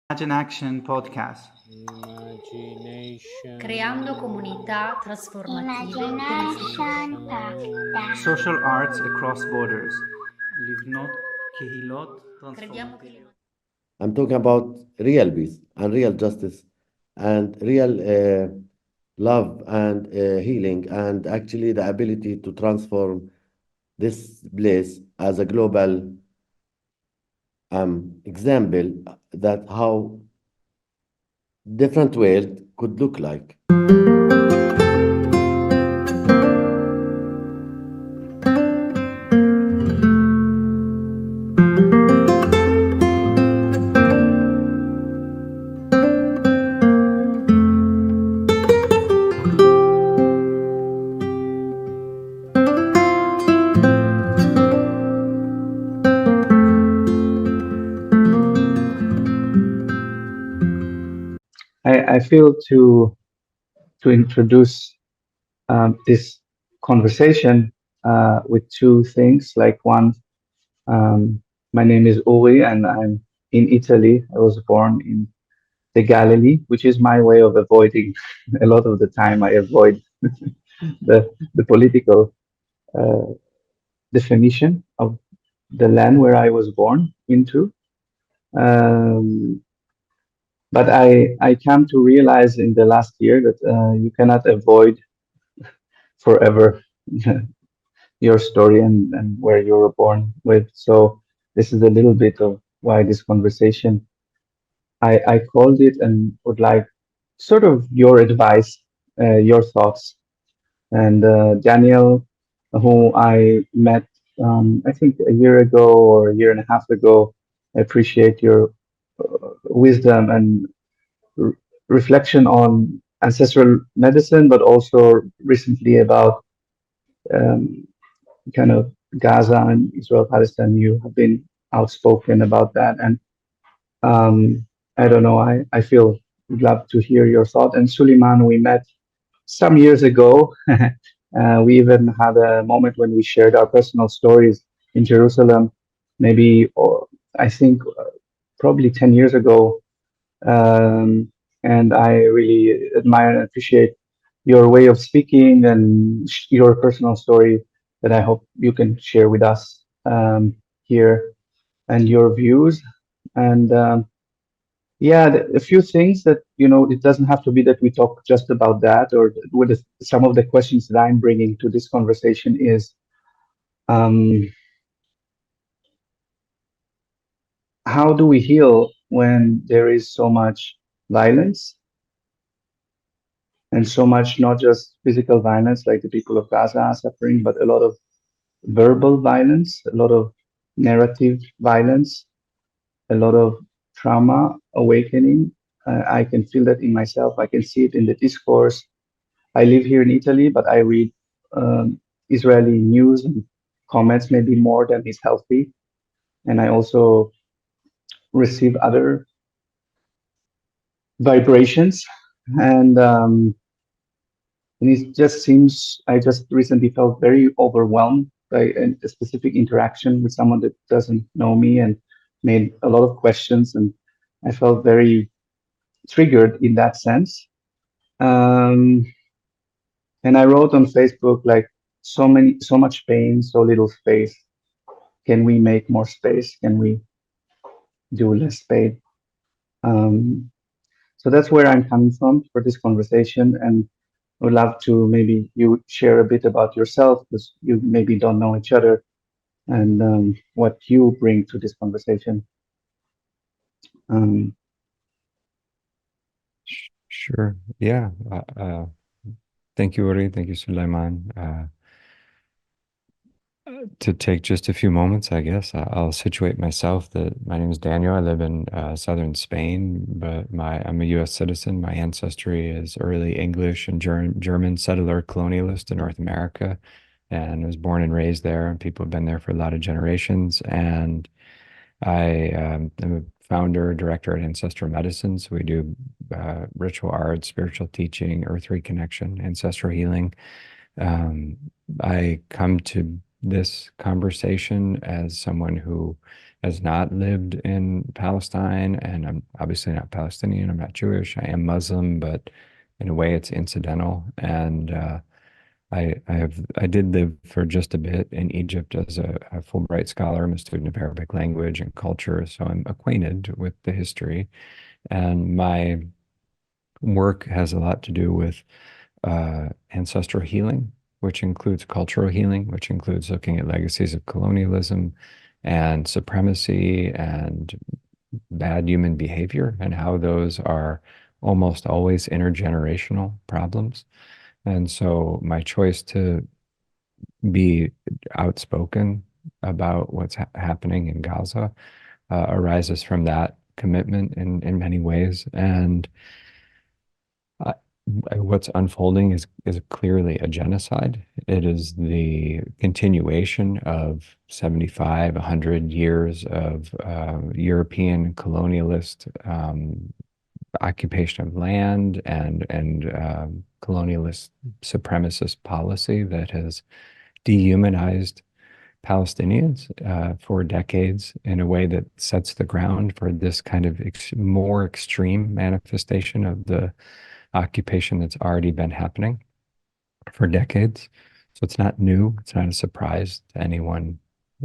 ImaginAction Podcast. Creando comunità trasformative per il futuro. ImaginAction Podcast. Social arts across borders. Livnot Kehilot Crediamo che Transformative. I'm talking about real peace and real justice and real love and healing, and actually the ability to transform this place as a global example that how different world could look like. I feel to introduce this conversation with two things. Like one, my name is Uri, and I'm in Italy. I was born in the Galilee, which is my way of avoiding. A lot of the time, I avoid the political uh, definition of the land where I was born into. But I came to realize in the last year that you cannot avoid forever your story and where you were born with. So this is a little bit of why this conversation. I called it and would like sort of your advice, your thoughts. And Daniel, who I met, I think a year ago or a year and a half ago, I appreciate your wisdom and reflection on ancestral medicine, but also recently about um, kind of Gaza and Israel Palestine. You have been outspoken about that, and I don't know. I feel would love to hear your thought. And Suleiman, we met some years ago. We even had a moment when we shared our personal stories in Jerusalem, maybe, or I think probably 10 years ago. Um, and I really admire and appreciate your way of speaking and your personal story that I hope you can share with us here and your views. And yeah, a few things that, it doesn't have to be that we talk just about that, or with some of the questions that I'm bringing to this conversation is how do we heal when there is so much violence and so much, not just physical violence like the people of Gaza are suffering, but a lot of verbal violence, a lot of narrative violence, a lot of trauma awakening. I can feel that in myself. I can see it in the discourse. I live here in Italy, but I read Israeli news and comments maybe more than is healthy. And I also receive other vibrations. And it just seems, I just recently felt very overwhelmed by a specific interaction with someone that doesn't know me and made a lot of questions. And I felt very triggered in that sense. And I wrote on Facebook, like, so much pain, so little space. Can we make more space? Can we do less pain? So that's where I'm coming from for this conversation. And I would love to maybe you share a bit about yourself, because you maybe don't know each other, and what you bring to this conversation. Sure. Yeah. Thank you, Uri. Thank you, Sulaiman. To take just a few moments, I guess, I'll situate myself. My name is Daniel. I live in southern Spain, but I'm a U.S. citizen. My ancestry is early English and German settler colonialist in North America, and I was born and raised there, and people have been there for a lot of generations. And I am a founder, director at Ancestral Medicine. So we do ritual arts, spiritual teaching, earth reconnection, ancestral healing. I come to this conversation as someone who has not lived in Palestine, and I'm obviously not Palestinian. I'm not Jewish. I am Muslim, but in a way, it's incidental. And I did live for just a bit in Egypt as a Fulbright scholar. I'm a student of Arabic language and culture, so I'm acquainted with the history. And my work has a lot to do with ancestral healing, which includes cultural healing, which includes looking at legacies of colonialism and supremacy and bad human behavior and how those are almost always intergenerational problems. And so my choice to be outspoken about what's happening in Gaza arises from that commitment in many ways. And uh, what's unfolding is clearly a genocide. It is the continuation of 75, 100 years of European colonialist occupation of land and colonialist supremacist policy that has dehumanized Palestinians for decades in a way that sets the ground for this kind of more extreme manifestation of the occupation that's already been happening for decades. So it's not new. It's not a surprise to anyone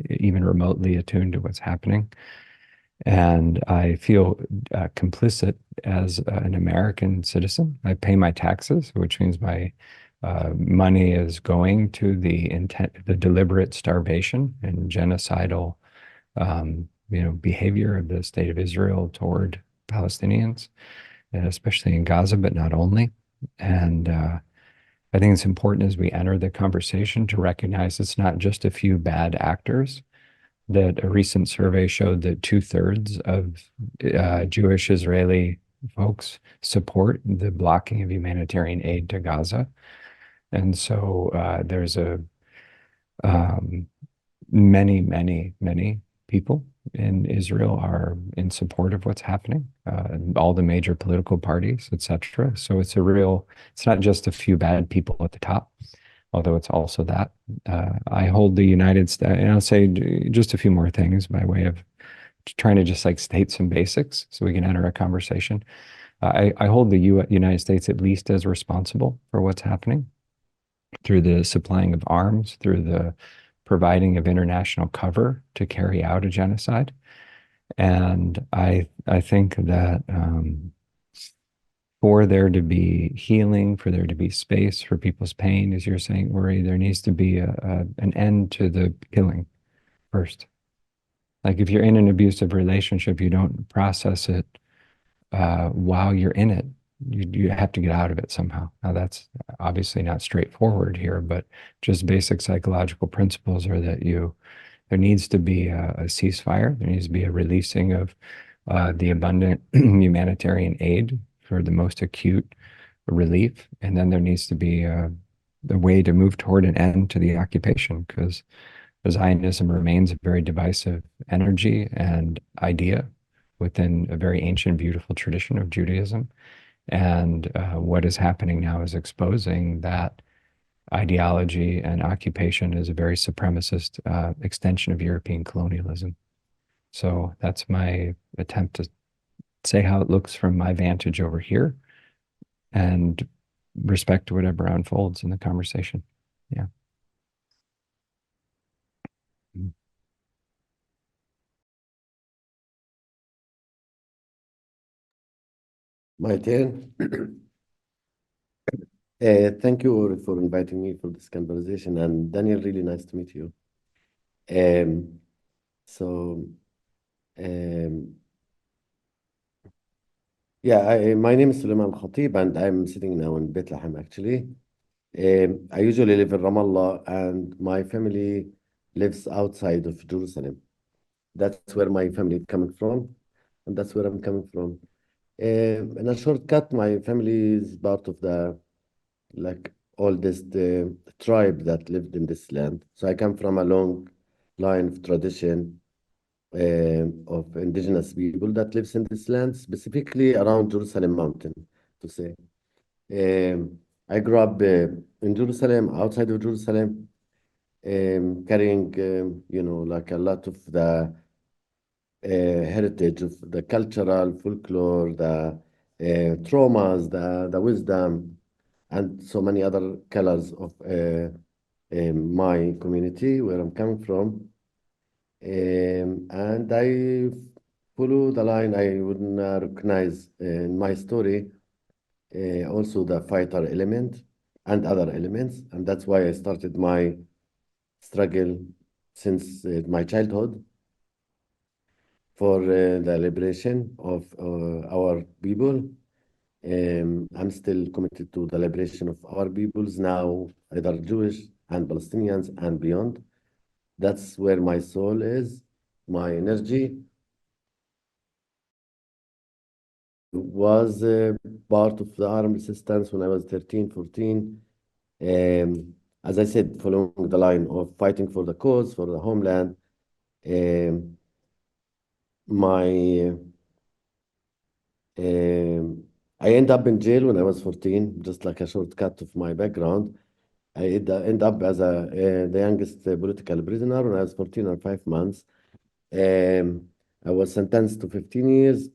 even remotely attuned to what's happening. And I feel complicit as an American citizen. I pay my taxes, which means my money is going to the deliberate starvation and genocidal, behavior of the state of Israel toward Palestinians, and especially in Gaza, but not only. And I think it's important as we enter the conversation to recognize it's not just a few bad actors. That a recent survey showed that 2/3 of Jewish Israeli folks support the blocking of humanitarian aid to Gaza. And so there's many, many, many people in Israel are in support of what's happening, all the major political parties, etc. So it's not just a few bad people at the top, although it's also that. I hold the United States, and I'll say just a few more things by way of trying to just like state some basics so we can enter a conversation. I hold the United States at least as responsible for what's happening through the supplying of arms, through the providing of international cover to carry out a genocide. And I think that for there to be healing, for there to be space for people's pain, as you're saying, Uri, there needs to be an end to the killing first. Like if you're in an abusive relationship, you don't process it while you're in it. You have to get out of it somehow. Now that's obviously not straightforward here, but just basic psychological principles are that there needs to be a ceasefire. There needs to be a releasing of the abundant humanitarian aid for the most acute relief. And then there needs to be the way to move toward an end to the occupation, because Zionism remains a very divisive energy and idea within a very ancient, beautiful tradition of Judaism. And what is happening now is exposing that ideology and occupation as a very supremacist extension of European colonialism. So that's my attempt to say how it looks from my vantage over here and respect whatever unfolds in the conversation. Yeah. My turn. Thank you Uri, for inviting me for this conversation, and Daniel, really nice to meet you. So, yeah, my name is Sulaiman Khatib, and I'm sitting now in Bethlehem, actually. I usually live in Ramallah, and my family lives outside of Jerusalem. That's where my family is coming from, and that's where I'm coming from. In a shortcut, my family is part of the oldest tribe that lived in this land. So I come from a long line of tradition of indigenous people that lives in this land, specifically around Jerusalem Mountain, to say. I grew up in Jerusalem, outside of Jerusalem, carrying, like a lot of the heritage of the cultural folklore, the traumas, the wisdom, and so many other colors of my community where I'm coming from. And I follow the line. I wouldn't recognize in my story also the fighter element and other elements. And that's why I started my struggle since my childhood for the liberation of our people. I'm still committed to the liberation of our peoples now, either Jewish and Palestinians and beyond. That's where my soul is, my energy. Was part of the armed resistance when I was 13, 14. As I said, following the line of fighting for the cause, for the homeland. Um, my I end up in jail when I was 14, just like a shortcut of my background. I end up as the youngest political prisoner when I was 14 or 5 months. Um, I was sentenced to 15 years.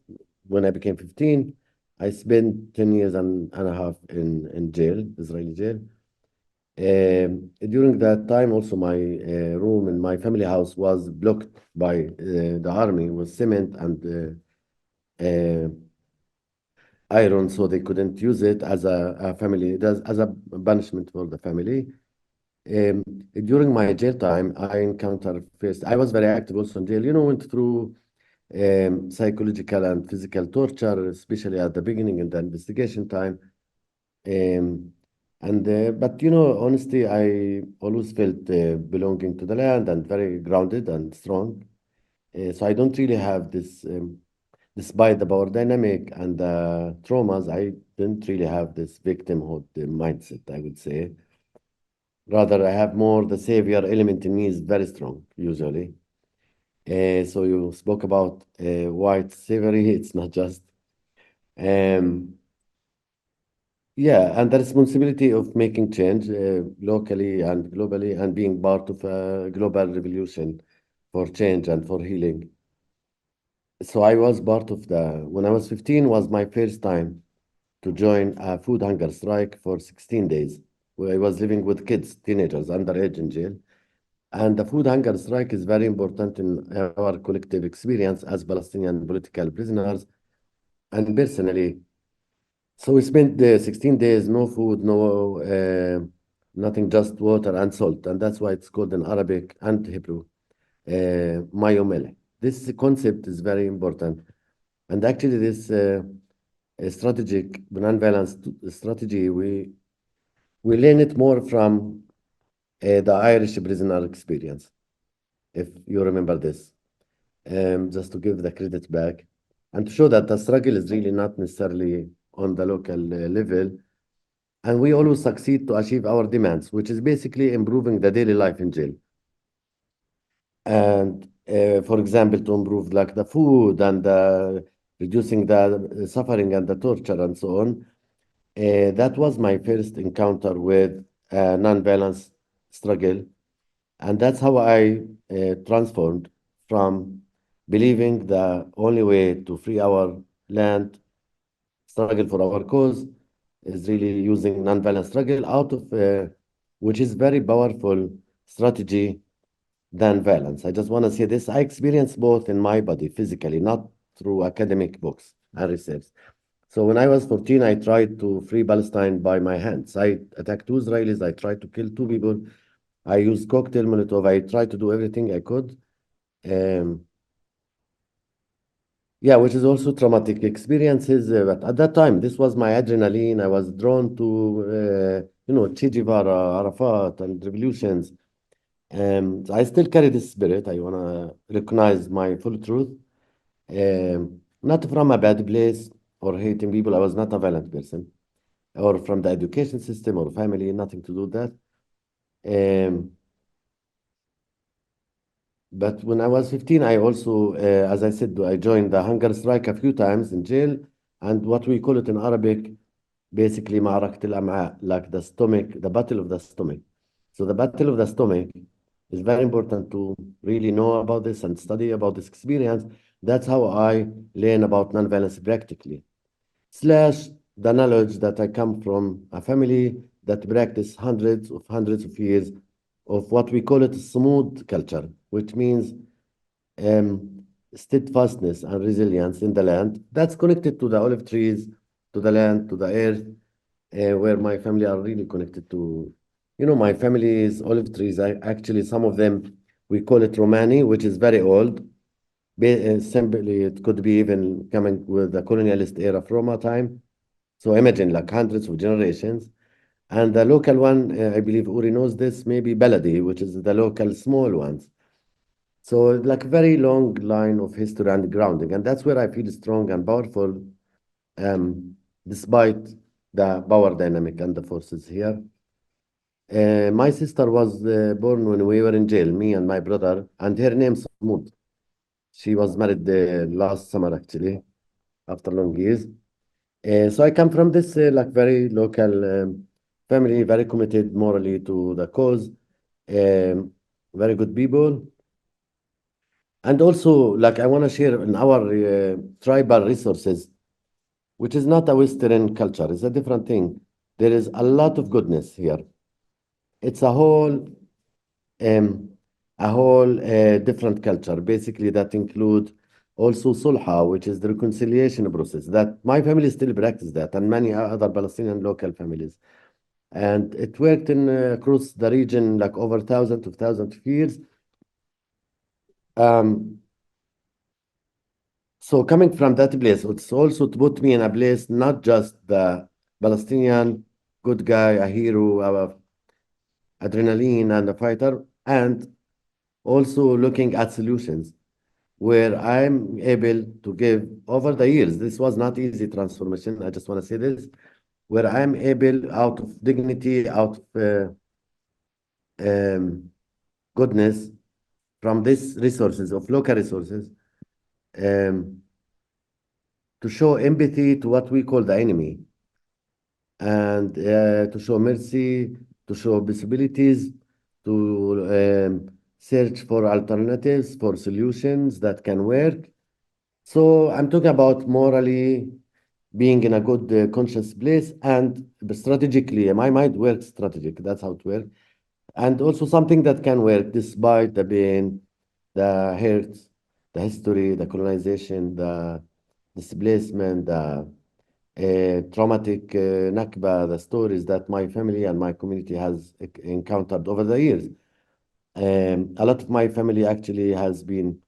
When I became 15, I spent 10 years and a half in jail, Israeli jail. During that time, also my room in my family house was blocked by the army with cement and iron, so they couldn't use it as a family, as a punishment for the family. Um, During my jail time, I encountered first, I was very active also in jail, went through psychological and physical torture, especially at the beginning in the investigation time. Um, but honestly, I always felt belonging to the land and very grounded and strong. So I don't really have this, despite the power dynamic and the traumas, I didn't really have this victimhood mindset, I would say. Rather, I have more the savior element in me is very strong, usually. So you spoke about white slavery. It's not just, um, yeah, and the responsibility of making change locally and globally and being part of a global revolution for change and for healing. So I was part of when I was 15 was my first time to join a food hunger strike for 16 days, where I was living with kids, teenagers, underage in jail. And the food hunger strike is very important in our collective experience as Palestinian political prisoners and personally. So we spent the 16 days, no food, no nothing, just water and salt. And that's why it's called in Arabic and Hebrew, mayomele. This concept is very important. And actually this strategic non-violence strategy, we learn it more from the Irish prisoner experience, if you remember this, just to give the credit back and to show that the struggle is really not necessarily on the local level. And we always succeed to achieve our demands, which is basically improving the daily life in jail. And for example, to improve like the food and reducing the suffering and the torture and so on. That was my first encounter with non-violence struggle. And that's how I transformed from believing the only way to free our land, struggle for our cause, is really using non-violent struggle out of, which is very powerful strategy than violence. I just want to say this. I experienced both in my body physically, not through academic books and research. So when I was 14, I tried to free Palestine by my hands. I attacked two Israelis. I tried to kill two people. I used cocktail Molotov. I tried to do everything I could. Um, yeah, which is also traumatic experiences. But at that time, this was my adrenaline. I was drawn to, Che Guevara, Arafat, and revolutions. I still carry this spirit. I want to recognize my full truth. Not from a bad place or hating people. I was not a violent person. Or from the education system or family, nothing to do with that. But when I was 15, I also, as I said, I joined the hunger strike a few times in jail. And what we call it in Arabic, basically معركة الأمعاء, like the stomach, the battle of the stomach. So the battle of the stomach is very important to really know about this and study about this experience That's how I learn about nonviolence practically. Slash the knowledge that I come from a family that practice hundreds of years of what we call it smooth culture, which means um, steadfastness and resilience in the land. That's connected to the olive trees, to the land, to the earth, where my family are really connected to. My family's olive trees. Actually, some of them we call it Romani, which is very old. Simply, it could be even coming with the colonialist era from Roma time. So imagine like hundreds of generations. And the local one, I believe Uri knows this, maybe Baladi, which is the local small ones. So like very long line of history and grounding. And that's where I feel strong and powerful, despite the power dynamic and the forces here. My sister was born when we were in jail, me and my brother, and her name Samud. She was married last summer, actually, after long years. So I come from this like very local family, very committed morally to the cause, very good people. And also, like I want to share in our tribal resources, which is not a Western culture, it's a different thing. There is a lot of goodness here. It's um, a whole different culture, basically that include also sulha, which is the reconciliation process. That my family still practice that, and many other Palestinian local families. And it worked in across the region like over thousands of years. Um, so coming from that place, it's also to put me in a place not just the Palestinian good guy, a hero, adrenaline, and a fighter, and also looking at solutions where I'm able to give over the years. This was not easy transformation. I just want to say this, where I'm able, out of dignity, out of um, goodness, from these resources of local resources, um, to show empathy to what we call the enemy, and to show mercy, to show possibilities, to search for alternatives, for solutions that can work. So I'm talking about morally being in a good conscious place and strategically. My mind works strategic. That's how it works. And also something that can work despite the pain, the hurt, the history, the colonization, the displacement, the traumatic Nakba, the stories that my family and my community has encountered over the years. A lot of my family actually has been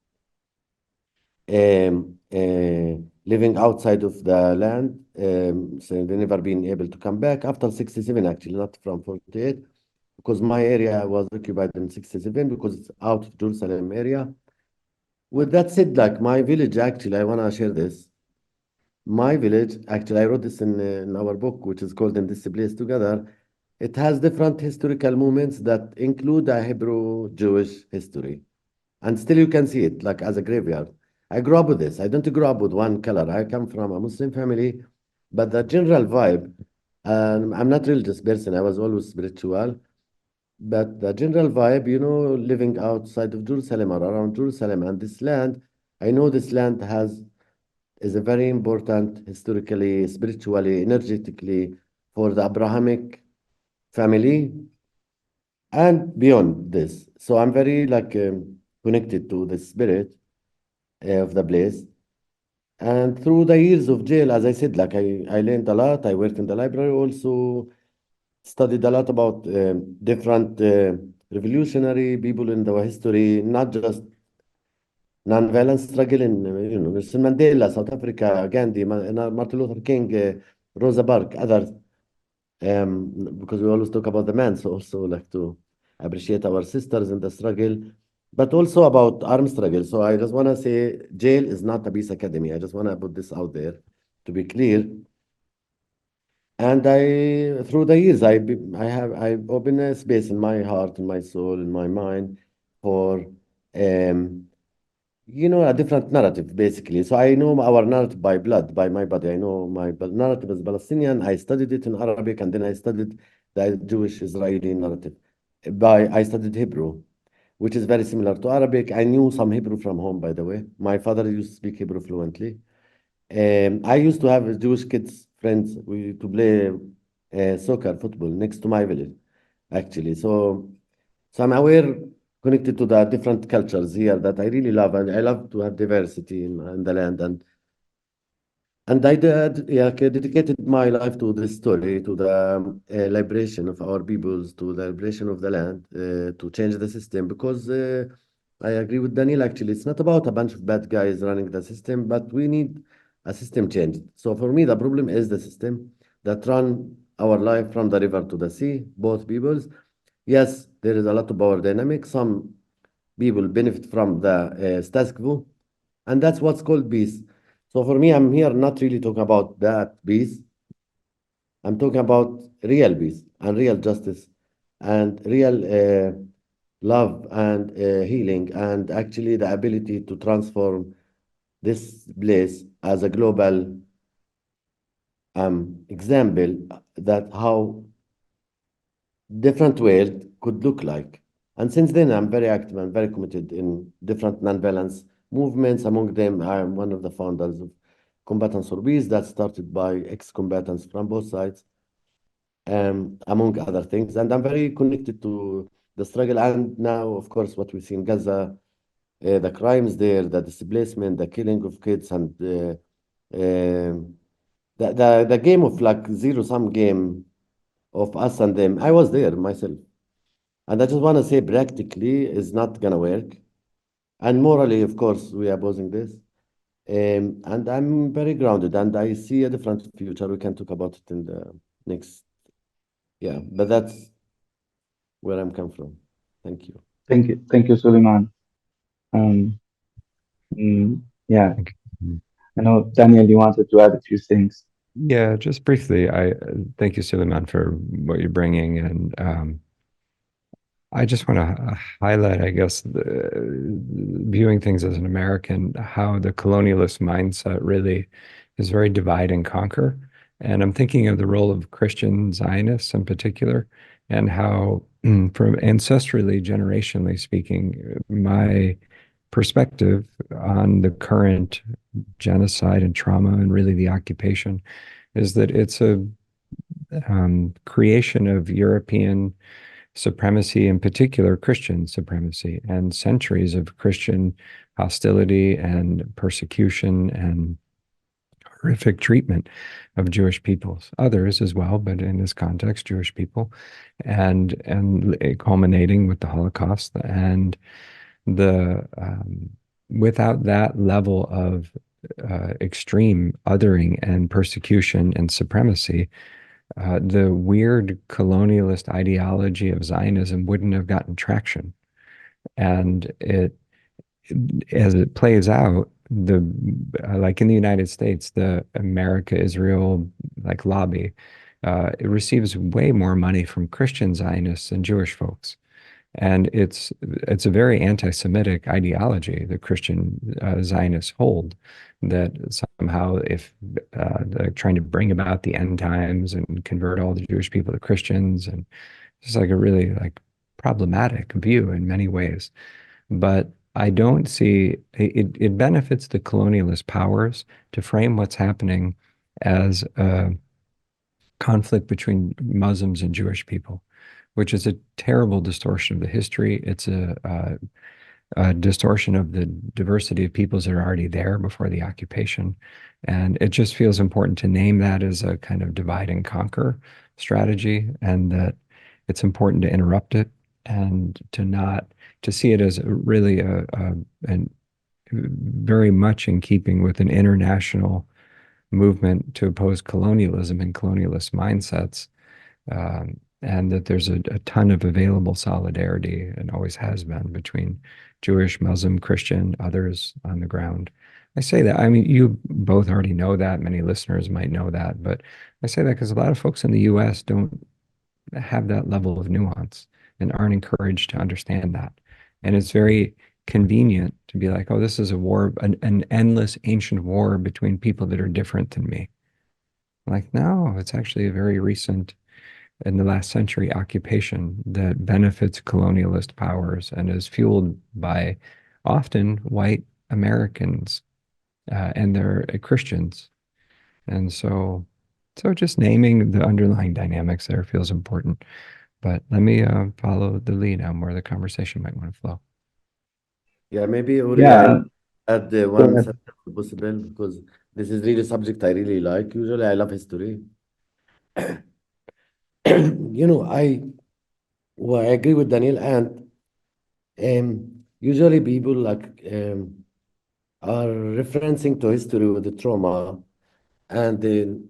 living outside of the land, so they never been able to come back after 67, actually, not from 48, because my area was occupied in 67 because it's out of Jerusalem area. With that said, like my village, actually, I want to share this. My village, actually, I wrote this in our book, which is called In This Place Together. It has different historical moments that include a Hebrew Jewish history. And still you can see it like as a graveyard. I grew up with this. I don't grow up with one color. I come from a Muslim family, but the general vibe, I'm not religious person. I was always spiritual, but the general vibe, living outside of Jerusalem or around Jerusalem and this land, I know this land is a very important historically, spiritually, energetically for the Abrahamic family and beyond this. So I'm very like connected to the spirit of the place. And through the years of jail, as I said, like I learned a lot. I worked in the library, also studied a lot about different revolutionary people in the history, not just non-violent struggle in, Nelson Mandela, South Africa, Gandhi, Martin Luther King, Rosa Parks, others, because we always talk about the men, so also like to appreciate our sisters in the struggle, but also about armed struggle. So I just want to say jail is not a peace academy. I just want to put this out there to be clear. And through the years, I opened a space in my heart, in my soul, in my mind for, a different narrative, basically. So I know our narrative by blood, by my body. I know my narrative is Palestinian. I studied it in Arabic, and then I studied the Jewish Israeli narrative. I studied Hebrew. which is very similar to Arabic. I knew some Hebrew from home, by the way. My father used to speak Hebrew fluently. I used to have Jewish kids friends to play soccer, football next to my village, actually. So I'm aware, connected to the different cultures here that I really love, and I love to have diversity in the land. And I dedicated my life to this story, to the liberation of our peoples, to the liberation of the land, to change the system. Because I agree with Daniel, actually, it's not about a bunch of bad guys running the system, but we need a system changed. So for me, the problem is the system that run our life from the river to the sea, both peoples. Yes, there is a lot of power dynamic. Some people benefit from the status quo, and that's what's called peace. So for me, I'm here not really talking about that peace. I'm talking about real peace and real justice and real love and healing, and actually the ability to transform this place as a global example that how different world could look like. And since then, I'm very active and very committed in different nonviolence movements. Among them, I am one of the founders of Combatants for Peace that started by ex-combatants from both sides, among other things. And I'm very connected to the struggle. And now, of course, what we see in Gaza, the crimes there, the displacement, the killing of kids, and the game of like zero-sum game of us and them. I was there myself. And I just want to say practically it's not going to work. And morally, of course, we are opposing this. And I'm very grounded and I see a different future. We can talk about it in the next, yeah, but that's where I'm come from. Thank you. Thank you, Suleiman. Um, yeah, Thank you. I know Daniel, you wanted to add a few things. Yeah, just briefly, I thank you, Suleiman, for what you're bringing, and I just want to highlight, I guess, viewing things as an American, how the colonialist mindset really is very divide and conquer. And I'm thinking of the role of Christian Zionists in particular, and how, from ancestrally, generationally speaking, my perspective on the current genocide and trauma and really the occupation is that it's a creation of European supremacy, in particular Christian supremacy, and centuries of Christian hostility and persecution and horrific treatment of Jewish peoples, others as well, but in this context, Jewish people, and culminating with the Holocaust. And the without that level of extreme othering and persecution and supremacy, the weird colonialist ideology of Zionism wouldn't have gotten traction. And as it plays out, like in the United States, the America-Israel like lobby, it receives way more money from Christian Zionists than Jewish folks. And it's a very anti-Semitic ideology that Christian Zionists hold, that somehow if they're trying to bring about the end times and convert all the Jewish people to Christians, and it's like a really like problematic view in many ways. But I don't see it benefits the colonialist powers to frame what's happening as a conflict between Muslims and Jewish people, which is a terrible distortion of the history. It's a distortion of the diversity of peoples that are already there before the occupation. And it just feels important to name that as a kind of divide and conquer strategy, and that it's important to interrupt it and to see it as really and very much in keeping with an international movement to oppose colonialism and colonialist mindsets. And that there's a ton of available solidarity, and always has been, between Jewish, Muslim, Christian, others on the ground. I say that, I mean, you both already know that, many listeners might know that, but I say that because a lot of folks in the US don't have that level of nuance and aren't encouraged to understand that. And it's very convenient to be like, oh, this is a war, an endless ancient war between people that are different than me. Like, no, it's actually a very recent in the last century occupation that benefits colonialist powers and is fueled by often white Americans and they're Christians. And so just naming the underlying dynamics there feels important. But let me follow the lead on where the conversation might want to flow. Yeah, maybe Uri, I Yeah, add go one ahead. sentence if possible because this is really subject I really like. Usually, I love history. I agree with Daniel, and usually people are referencing to history with the trauma, and then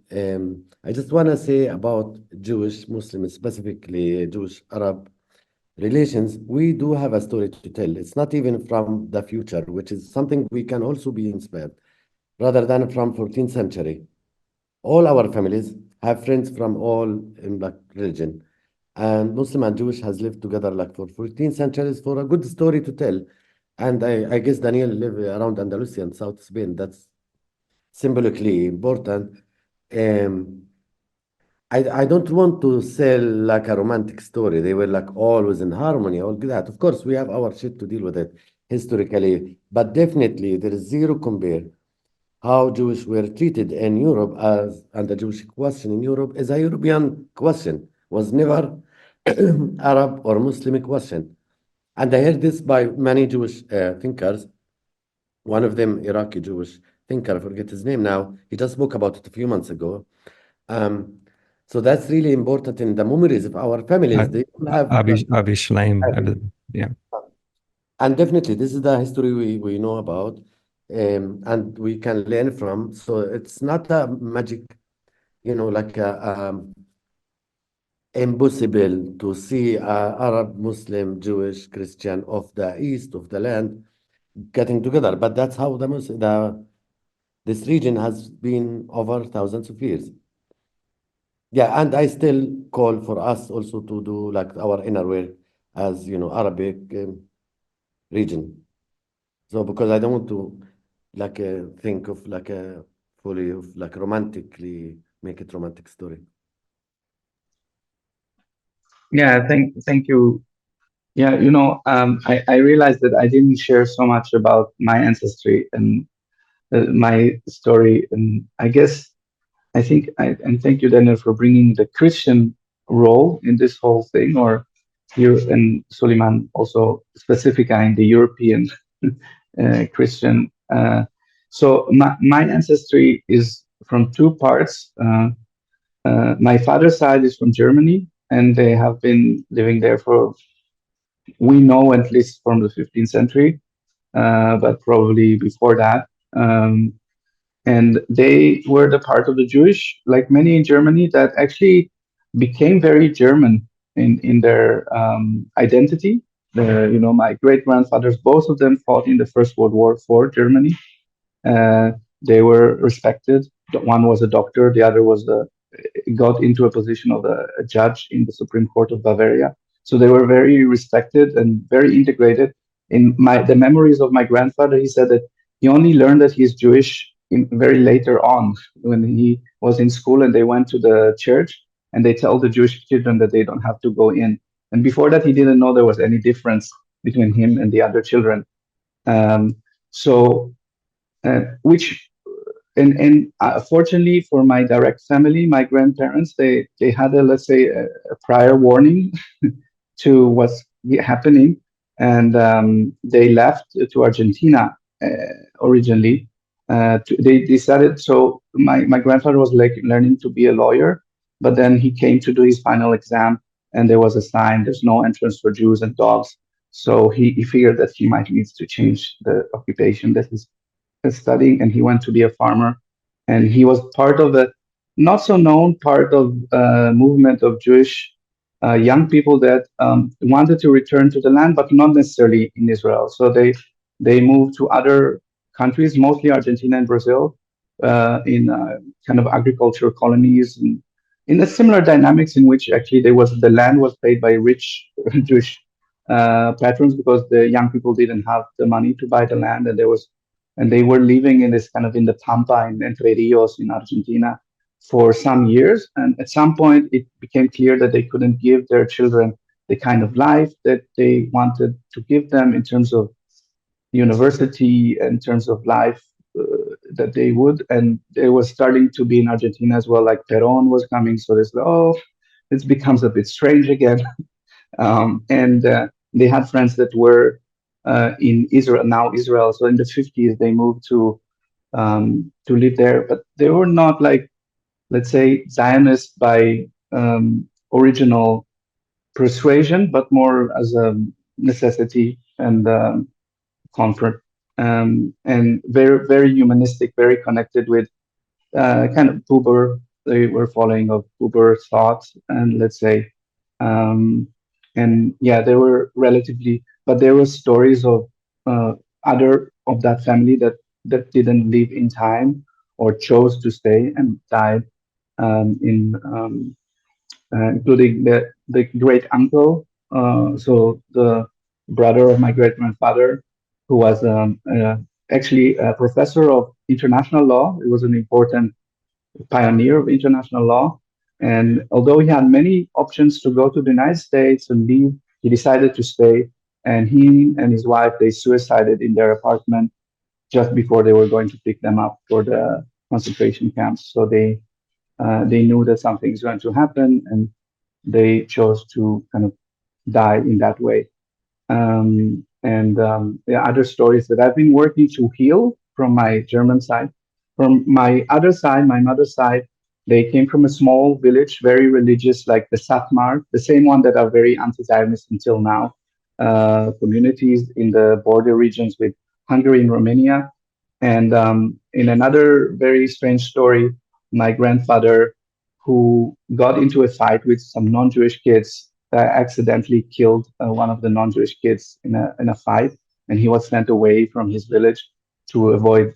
I just want to say about Jewish Muslims, specifically Jewish Arab relations, we do have a story to tell. It's not even from the future, which is something we can also be inspired, rather than from 14th century. All our families have friends from all like religion, and Muslim and Jewish has lived together like for 14 centuries for a good story to tell. And I guess Daniel live around Andalusia South Spain. That's symbolically important. Um, I don't want to sell like a romantic story. They were like always in harmony, all that. Of course, we have our shit to deal with it historically, but definitely there is zero compare how Jewish were treated in Europe as, and the Jewish question in Europe is a European question, was never Arab or Muslim question. And I heard this by many Jewish thinkers. One of them, Iraqi Jewish thinker, I forget his name now. He just spoke about it a few months ago. Um, so that's really important in the memories of our families. They don't have, Avi Shlaim, I believe. Yeah. and definitely this is the history we know about, and we can learn from. So it's not a magic, like impossible to see Arab, Muslim, Jewish, Christian of the east of the land getting together. But that's how this region has been over thousands of years. Yeah, and I still call for us also to do like our inner work as Arabic region. So because I don't want to like think of like a fully of like romantically make it romantic story. Yeah, thank you. Yeah, I realized that I didn't share so much about my ancestry and my story, and and thank you, Daniel, for bringing the Christian role in this whole thing, or you and Suleiman also specifying the European Christian. So my ancestry is from two parts. My father's side is from Germany, and they have been living there for, we know, at least from the 15th century, but probably before that. And they were the part of the Jewish, like many in Germany, that actually became very German in their identity. My great grandfathers, both of them fought in the First World War for Germany. Uh, they were respected. One was a doctor, the other was got into a position of a judge in the Supreme Court of Bavaria. So they were very respected and very integrated. In the memories of my grandfather, he said that he only learned that he's Jewish very later on when he was in school and they went to the church and they tell the Jewish children that they don't have to go in. And before that, he didn't know there was any difference between him and the other children. Um, so which and Fortunately for my direct family, my grandparents, they had a, let's say, a prior warning to what's happening, and they left to Argentina originally. They decided, so my grandfather was like learning to be a lawyer, but then he came to do his final exam, and there was a sign: "There's no entrance for Jews and dogs." So he figured that he might need to change the occupation that he's studying, and he went to be a farmer. And he was part of a not so known part of movement of Jewish young people that wanted to return to the land, but not necessarily in Israel. So they moved to other countries, mostly Argentina and Brazil, in kind of agricultural colonies, and in a similar dynamics in which actually the land was paid by rich Jewish patrons because the young people didn't have the money to buy the land, and they were living in this kind of in the Pampa in Entre Rios in Argentina. for some years. And at some point, it became clear that they couldn't give their children the kind of life that they wanted to give them in terms of university, in terms of life that they would. And it was starting to be in Argentina as well, like Peron was coming. So there's, oh, this becomes a bit strange again. And they had friends that were in Israel, now Israel. So in the 50s, they moved to live there, but they were not like, let's say, Zionist by original persuasion, but more as a necessity and comfort, and very, very humanistic, very connected with kind of Buber. They were following of Buber thoughts, and let's say, um, and yeah, they were relatively, but there were stories of other of that family that didn't live in time or chose to stay and died in including the great uncle, so the brother of my great grandfather, who was actually a professor of international law. He was an important pioneer of international law. And although he had many options to go to the United States and leave, he decided to stay. And he and his wife, they suicided in their apartment just before they were going to pick them up for the concentration camps. So they knew that something is going to happen, and they chose to kind of die in that way. And there are other stories that I've been working to heal from my German side. From my other side, my mother's side, they came from a small village, very religious, like the Satmar, the same one that are very anti-Zionist until now. Communities in the border regions with Hungary and Romania. And in another very strange story, my grandfather, who got into a fight with some non-Jewish kids, accidentally killed one of the non-Jewish kids in a fight, and he was sent away from his village to avoid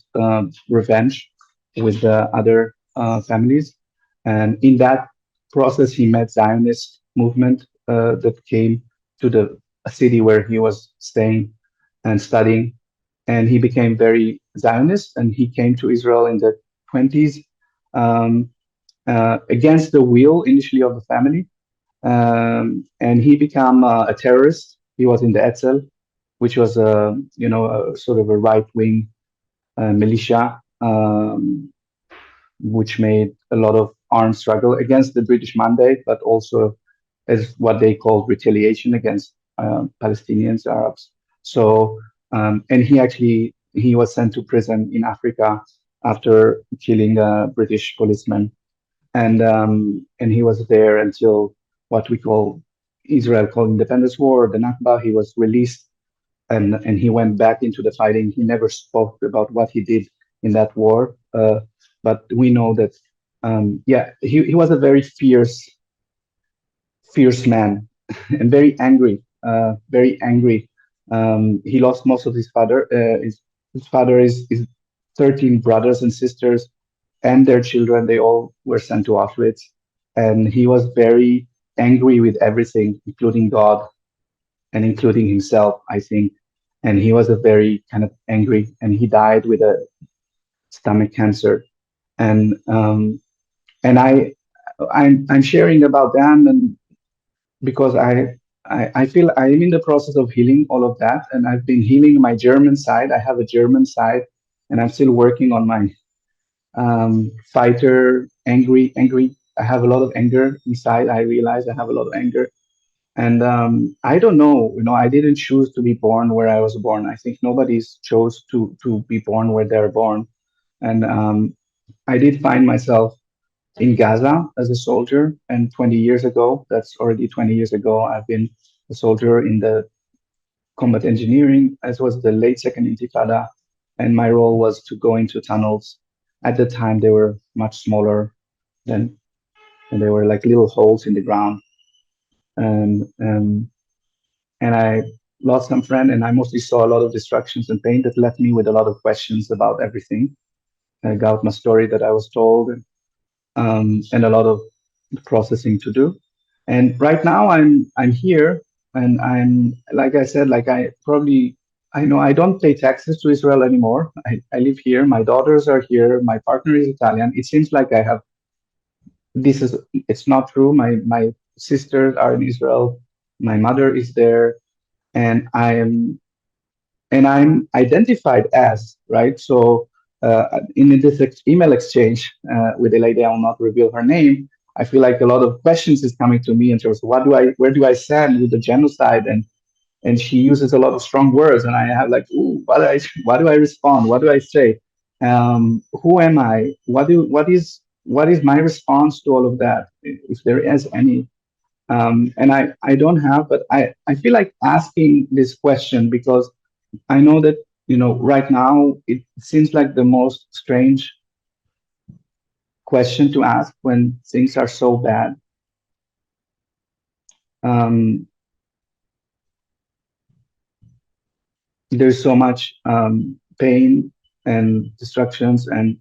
revenge with the other families. And in that process, he met Zionist movement that came to the city where he was staying and studying, and he became very Zionist. And he came to Israel in the 20s, against the will initially of the family, and he became a terrorist. He was in the Etzel, which was a sort of a right wing militia, which made a lot of armed struggle against the British mandate, but also as what they called retaliation against Palestinians, Arabs. So, and he was sent to prison in Africa after killing a British policeman, and he was there until what we call Israel called Independence War, the Nakba. He was released, and he went back into the fighting. He never spoke about what he did in that war, but we know that yeah, he was a very fierce man and very angry, very angry. He lost most of his father. His father is 13 brothers and sisters, and their children. They all were sent to Auschwitz, and he was very angry with everything, including God and including himself, I think. And he was a very kind of angry, and he died with a stomach cancer. And I'm sharing about them, and because I feel I am in the process of healing all of that, and I've been healing my German side. I have a German side, and I'm still working on my fighter, angry. I have a lot of anger inside. I realize I have a lot of anger, and I don't know. I didn't choose to be born where I was born. I think nobody's chose to be born where they're born, and I did find myself in Gaza as a soldier. And 20 years ago, that's already 20 years ago, I've been a soldier in the combat engineering, as was the late Second Intifada. And my role was to go into tunnels. At the time, they were much smaller than, and they were like little holes in the ground. And I lost some friend, and I mostly saw a lot of destructions and pain that left me with a lot of questions about everything. I got my story that I was told, and a lot of processing to do. And right now I'm here, and I'm, like I said, like I know I don't pay taxes to Israel anymore. I live here. My daughters are here. My partner is Italian. It seems like I have it's not true. My sisters are in Israel. My mother is there, and I'm identified as, right. So in this email exchange with a lady, I will not reveal her name. I feel like a lot of questions is coming to me in terms of where do I stand with the genocide, and she uses a lot of strong words, and I have like, ooh, what do I respond? What do I say? Who am I? What is my response to all of that, if there is any? And I don't have, but I feel like asking this question because I know that, right now it seems like the most strange question to ask when things are so bad. Um, there's so much pain and destructions and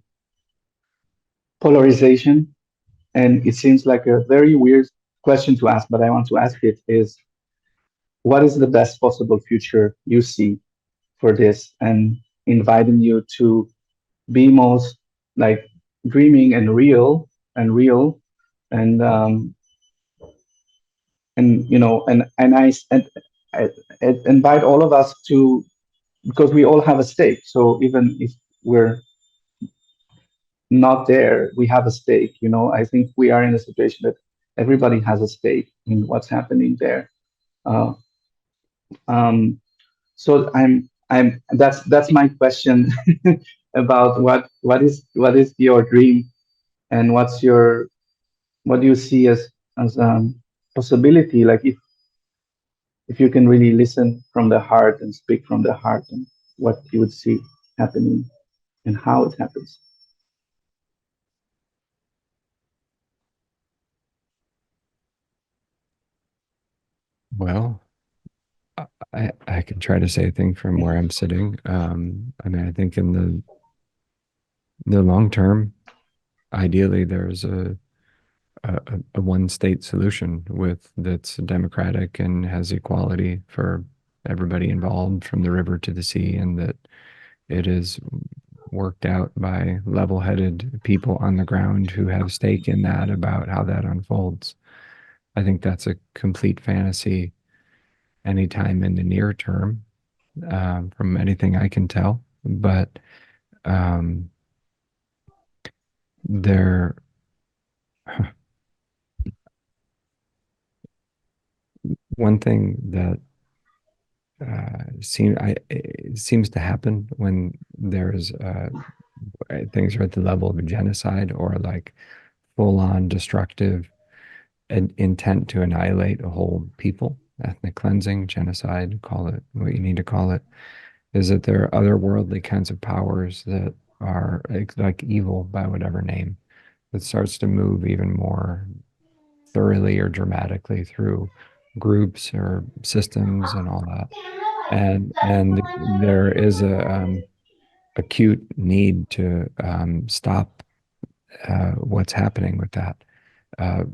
polarization, and it seems like a very weird question to ask, but I want to ask it is, what is the best possible future you see for this? And inviting you to be most like dreaming and real and I invite all of us to, because we all have a stake. So even if we're not there, we have a stake. I think we are in a situation that everybody has a stake in what's happening there. Uh, um, so that's my question about what is your dream, and what do you see as possibility, like if you can really listen from the heart and speak from the heart, and what you would see happening and how it happens. Well, I can try to say a thing from where I'm sitting. I mean, I think in the long term, ideally, there's a one state solution that's democratic and has equality for everybody involved from the river to the sea, and that it is worked out by level-headed people on the ground who have stake in that about how that unfolds. I think that's a complete fantasy anytime in the near term, from anything I can tell. But um, there, one thing that it seems to happen when there's things are at the level of a genocide or like full-on destructive intent to annihilate a whole people, ethnic cleansing, genocide, call it what you need to call it, is that there are otherworldly kinds of powers that are like evil by whatever name, that starts to move even more thoroughly or dramatically through groups or systems and all that. And there is a acute need to stop what's happening with that. Uh,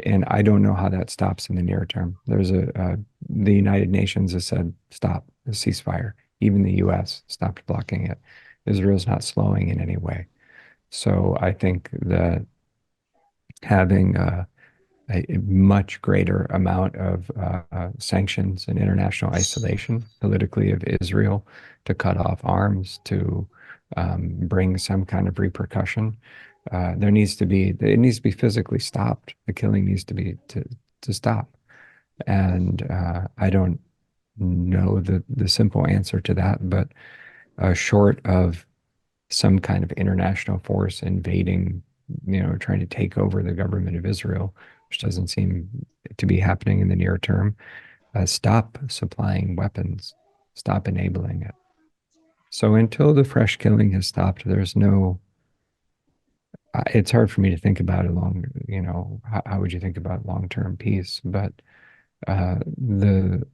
and I don't know how that stops in the near term. The United Nations has said stop the ceasefire. Even the U.S. stopped blocking it. Israel's not slowing in any way. So I think that having a much greater amount of sanctions and international isolation politically of Israel, to cut off arms, to bring some kind of repercussion. It needs to be physically stopped. The killing needs to be to stop. And I don't know the simple answer to that, but short of some kind of international force invading, trying to take over the government of Israel, which doesn't seem to be happening in the near term, stop supplying weapons, stop enabling it. So until the fresh killing has stopped, it's hard for me to think about how would you think about long-term peace? But the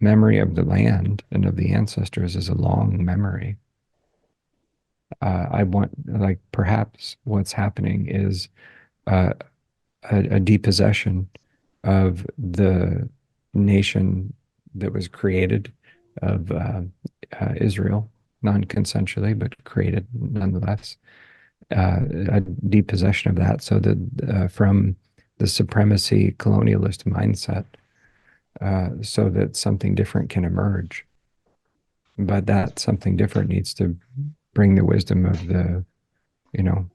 memory of the land and of the ancestors is a long memory. I want, like, perhaps what's happening is uh, a depossession of the nation that was created, of Israel, non-consensually, but created nonetheless. a deep possession of that, so that from the supremacy colonialist mindset, so that something different can emerge. But that something different needs to bring the wisdom of the,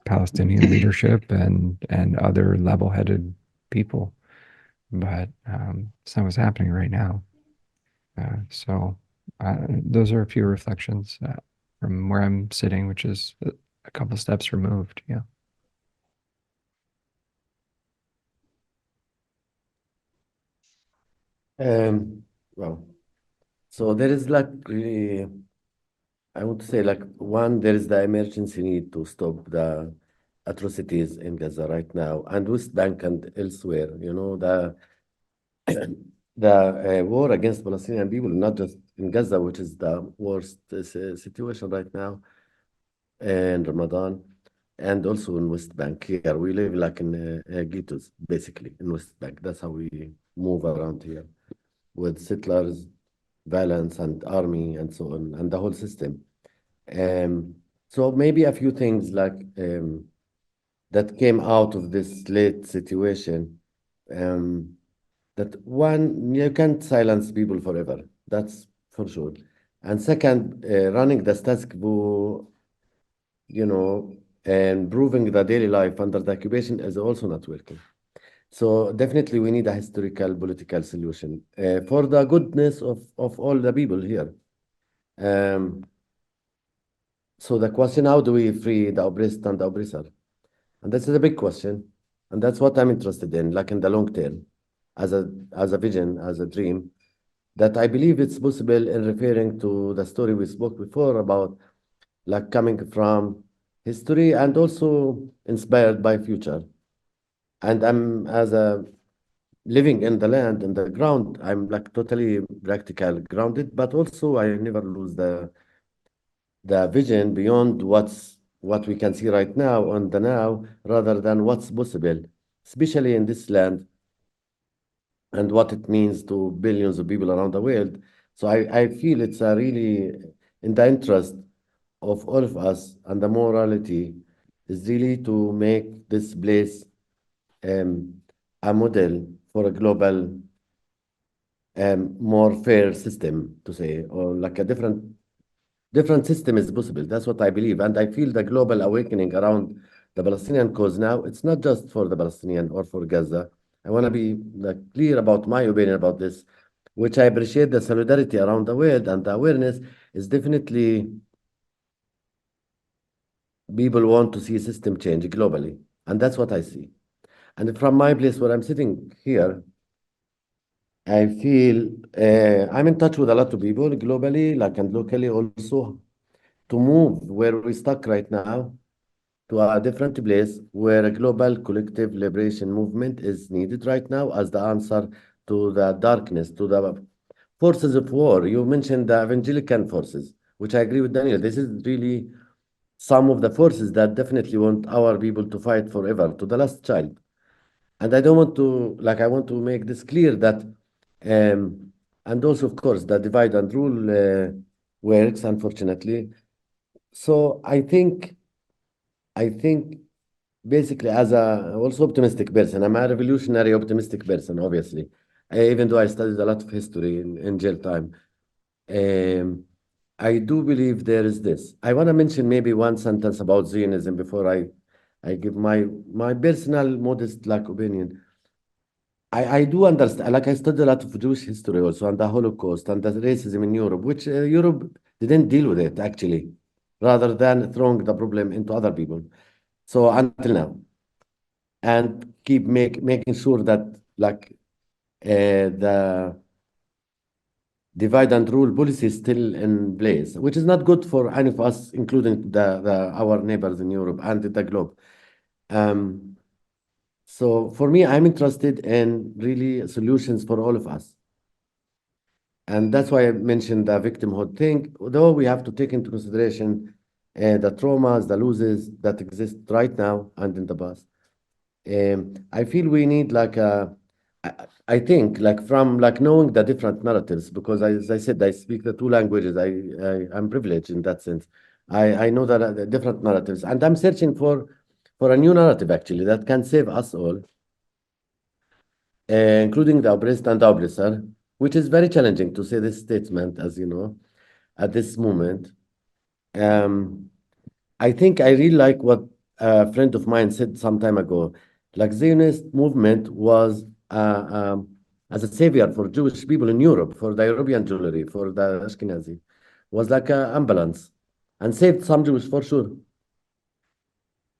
Palestinian leadership and other level-headed people. But it's not what's happening right now. So those are a few reflections from where I'm sitting, which is a couple steps removed. Yeah. Well, so there is like really, I would say like one, there is the emergency need to stop the atrocities in Gaza right now and West Bank and elsewhere. The war against Palestinian people, not just in Gaza, which is the worst situation right now, and Ramadan, and also in West Bank. Here we live like in ghettos, basically in West Bank. That's how we move around here, with settlers, violence, and army, and so on, and the whole system. So maybe a few things like that came out of this late situation. That one, you can't silence people forever. That's for sure. And second, running the status quo, and proving the daily life under the occupation is also not working. So definitely we need a historical political solution for the goodness of all the people here. Um, so the question, how do we free the oppressed and the oppressor? And this is a big question. And that's what I'm interested in, like in the long term, as a vision, as a dream, that I believe it's possible in referring to the story we spoke before about like coming from history and also inspired by future. And I'm as a living in the land, in the ground, I'm like totally practical grounded, but also I never lose the vision beyond what we can see right now on the now rather than what's possible, especially in this land and what it means to billions of people around the world. So I feel it's a really in the interest of all of us and the morality is really to make this place um, a model for a global more fair system to say, or like a different system is possible. That's what I believe. And I feel the global awakening around the Palestinian cause now, it's not just for the Palestinian or for Gaza. I want to be like, clear about my opinion about this, which I appreciate the solidarity around the world and the awareness is definitely people want to see system change globally. And that's what I see. And from my place where I'm sitting here, I feel I'm in touch with a lot of people globally, like and locally also, to move where we're stuck right now to a different place where a global collective liberation movement is needed right now as the answer to the darkness, to the forces of war. You mentioned the evangelical forces, which I agree with Daniel. This is really some of the forces that definitely want our people to fight forever to the last child. And I don't want to, like, I want to make this clear that, and also, of course, the divide and rule works, unfortunately. So I think basically as a also optimistic person, I'm a revolutionary optimistic person, obviously, even though I studied a lot of history in jail time. Um, I do believe there is this. I want to mention maybe one sentence about Zionism before I give my personal modest like opinion. I do understand, like I studied a lot of Jewish history also, and the Holocaust and the racism in Europe, which Europe didn't deal with it actually, rather than throwing the problem into other people. So until now, and keep making sure that like the divide and rule policy is still in place, which is not good for any of us, including the our neighbors in Europe and the globe. Um, so for me, I'm interested in really solutions for all of us. And that's why I mentioned the victimhood thing, although we have to take into consideration the traumas, the losses that exist right now and in the past. I feel we need like I think like from like knowing the different narratives because as I said I speak the two languages. I'm privileged in that sense. I know that the different narratives, and I'm searching for a new narrative actually that can save us all, including the oppressed and the oppressor, which is very challenging to say this statement, as you know, at this moment. Um, I think I really like what a friend of mine said some time ago. Like Zionist movement was as a savior for Jewish people in Europe, for the European Jewry, for the Ashkenazi, was like an ambulance and saved some Jews for sure.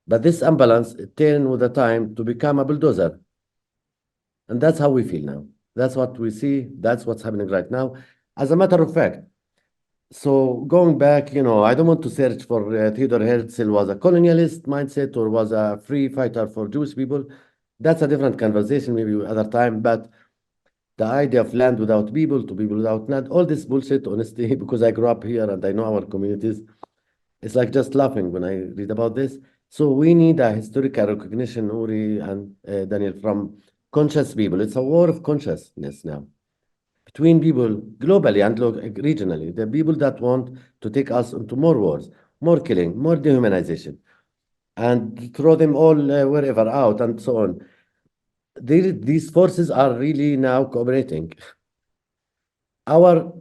But this ambulance turned with the time to become a bulldozer. And that's how we feel now. That's what we see. That's what's happening right now. As a matter of fact, so going back, I don't want to search for Theodor Herzl was a colonialist mindset or was a free fighter for Jewish people. That's a different conversation, maybe other time. But the idea of land without people to people without land, all this bullshit, honestly, because I grew up here and I know our communities, it's like just laughing when I read about this. So we need a historical recognition, Uri and Daniel, from conscious people. It's a war of consciousness now between people globally and regionally, the people that want to take us into more wars, more killing, more dehumanization, and throw them all wherever out and so on. These forces are really now cooperating. Our,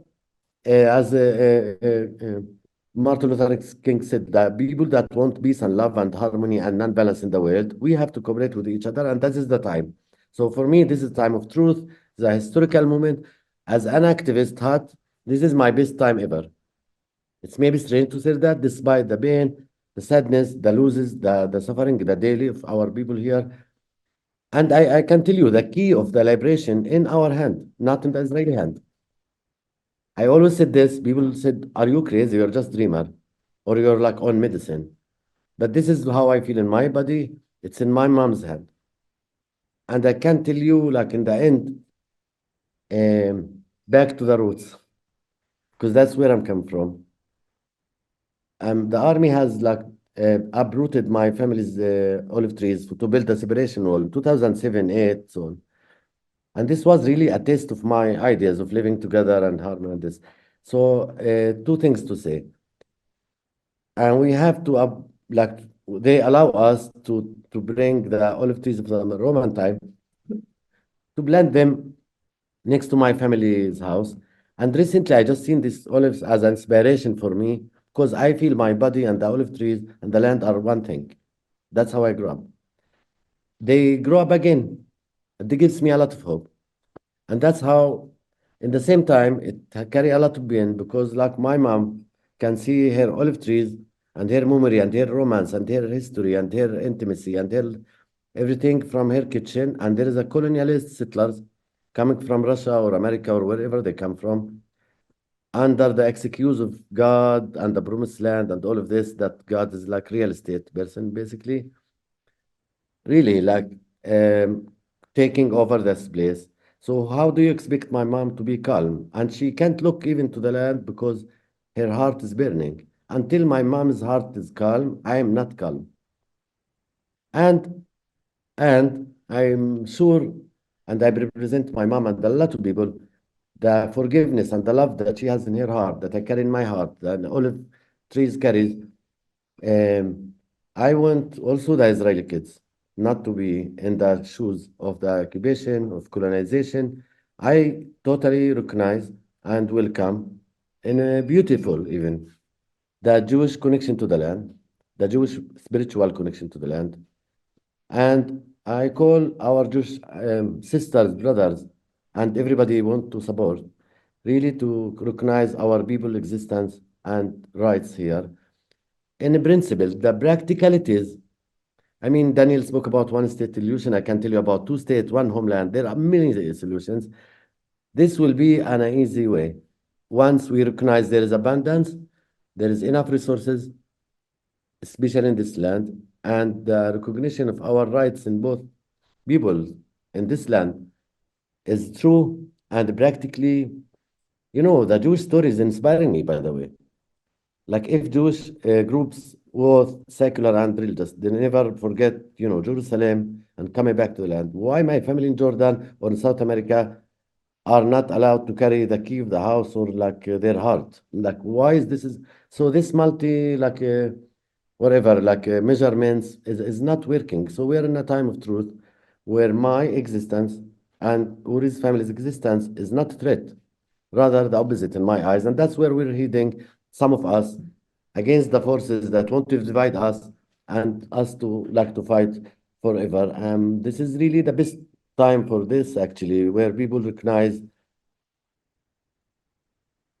as Martin Luther King said, the people that want peace and love and harmony and non-balance in the world, we have to cooperate with each other, and this is the time. So for me, this is time of truth, the historical moment. As an activist, this is my best time ever. It's maybe strange to say that, despite the pain, the sadness, the losses, the suffering, the daily of our people here. And I can tell you the key of the liberation in our hand, not in the Israeli hand. I always said this, people said, are you crazy? You're just dreamer, or you're like on medicine. But this is how I feel in my body. It's in my mom's hand. And I can tell you, like in the end, back to the roots, because that's where I'm coming from. The army has like uprooted my family's olive trees to build a separation wall in 2007, 8, so on. And this was really a test of my ideas of living together and harmony and this. So two things to say. And we have to, like, they allow us to bring the olive trees of the Roman time, to plant them next to my family's house. And recently, I just seen these olives as an inspiration for me because I feel my body and the olive trees and the land are one thing. That's how I grew up. They grow up again. It gives me a lot of hope. And that's how, in the same time, it carry a lot of pain because, like my mom, can see her olive trees and her memory and her romance and her history and her intimacy and her everything from her kitchen. And there is a colonialist settlers coming from Russia or America or wherever they come from, under the excuse of God and the promised land and all of this, that God is like real estate person, basically. Really, like taking over this place. So how do you expect my mom to be calm? And she can't look even to the land because her heart is burning. Until my mom's heart is calm, I am not calm. And I'm sure, and I represent my mom and a lot of people, the forgiveness and the love that she has in her heart, that I carry in my heart, and olive trees carries. I want also the Israeli kids not to be in the shoes of the occupation, of colonization. I totally recognize and welcome, in a beautiful even, the Jewish connection to the land, the Jewish spiritual connection to the land. And I call our Jewish sisters, brothers, and everybody want to support, really to recognize our people existence and rights here. In principle, the practicalities, I mean, Daniel spoke about one state solution. I can tell you about two states, one homeland. There are many solutions. This will be an easy way. Once we recognize there is abundance, there is enough resources, especially in this land, and the recognition of our rights in both people in this land is true and practically, the Jewish story is inspiring me, by the way. Like if Jewish groups, both secular and religious, they never forget, Jerusalem and coming back to the land. Why my family in Jordan or in South America are not allowed to carry the key of the house or like their heart. Like, why is this is so this multi like whatever like measurements is not working. So we are in a time of truth where my existence and Uri's family's existence is not a threat, rather the opposite in my eyes. And that's where we're heading, some of us, against the forces that want to divide us and us to like to fight forever. This is really the best time for this actually, where people recognize